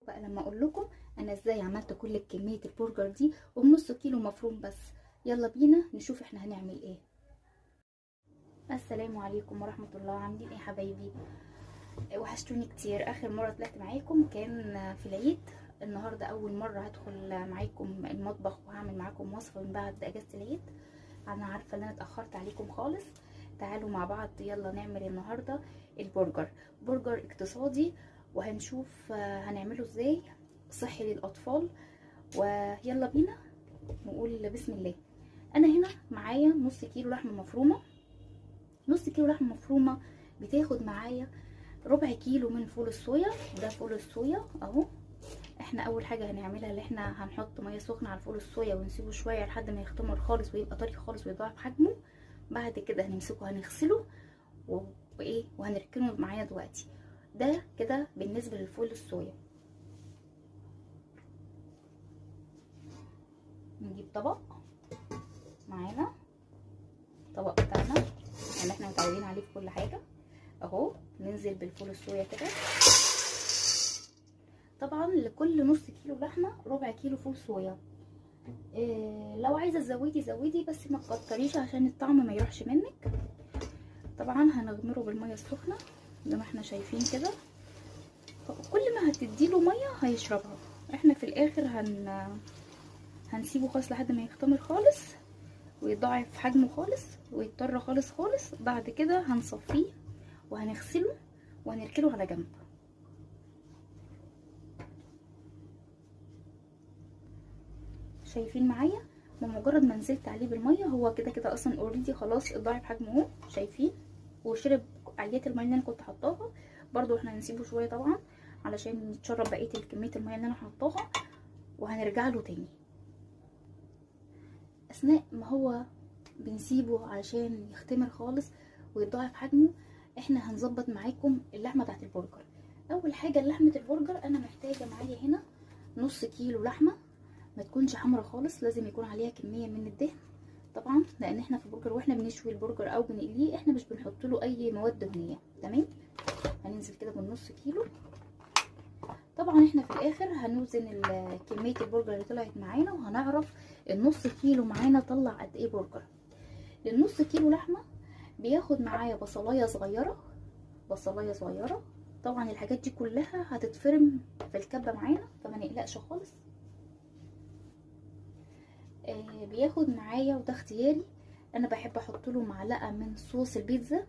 بقى لما اقول لكم انا ازاي عملت كل كميه البرجر دي وبنص كيلو مفروم بس. يلا بينا نشوف احنا هنعمل ايه. السلام عليكم ورحمه الله، عاملين ايه حبايبي؟ وحشتوني كتير. اخر مره طلعت معاكم كان في العيد. النهارده اول مره هدخل معاكم المطبخ وهعمل معاكم وصفه من بعد اجازه العيد. انا عارفه ان انا اتاخرت عليكم خالص. تعالوا مع بعض يلا نعمل النهارده البرجر. برجر اقتصادي، وهنشوف هنعمله ازاي صحي للاطفال. ويلا بينا نقول بسم الله. انا هنا معايا نص كيلو لحمه مفرومه. نص كيلو لحمه مفرومه بتاخد معايا ربع كيلو من فول الصويا. ده فول الصويا اهو. احنا اول حاجه هنعملها اللي احنا هنحط ميه سخنه على الفول الصويا ونسيبه شويه لحد ما يختمر خالص ويبقى طري خالص ويضاعف حجمه. بعد كده هنمسكه هنغسله وايه وهنركنه معايا دلوقتي. ده كده بالنسبه للفول الصويا. نجيب طبق معانا، الطبق بتاعنا اللي احنا متعودين عليه في كل حاجه اهو. ننزل بالفول الصويا كده. طبعا لكل نص كيلو لحمه ربع كيلو فول صويا. لو عايزه تزودي زودي بس ما تكتريش عشان الطعم ما يروحش منك. طبعا هنغمره بالميه السخنه زي ما احنا شايفين كده. كل ما هتديله ميه هيشربها. احنا في الاخر هنسيبه خالص لحد ما يختمر خالص ويضاعف حجمه خالص ويضطر خالص خالص. بعد كده هنصفيه وهنغسله وهنركنه على جنب. شايفين معايا؟ بمجرد ما نزلت عليه بالميه هو كده كده اصلا اوريدي خلاص اتضاعف حجمه اهو. شايفين؟ وشرب عيات الميه اللي انا كنت حطاها. برضو احنا هنسيبه شويه طبعا علشان يتشرب بقيه كميه الميه اللي انا حطاها، وهنرجع له تاني. اثناء ما هو بنسيبه علشان يختمر خالص ويتضاعف حجمه، احنا هنظبط معاكم اللحمه بتاعت البرجر. اول حاجه لحمه البرجر انا محتاجه معايا هنا نص كيلو لحمه. ما تكونش حمرا خالص، لازم يكون عليها كميه من الدهن طبعا، لان احنا في البرجر واحنا بنشوي البرجر او بنقليه احنا مش بنحط له اي مواد دهنيه. تمام. هننزل كده بالنص كيلو. طبعا احنا في الاخر هنوزن كميه البرجر اللي طلعت معانا وهنعرف النص كيلو معانا طلع قد ايه برجر. للنص كيلو لحمه بياخد معايا بصلايه صغيره. بصلايه صغيره. طبعا الحاجات دي كلها هتتفرم في الكبه معانا فما نقلقش خالص. بياخد معايا وده اختياري، انا بحب احط له معلقه من صوص البيتزا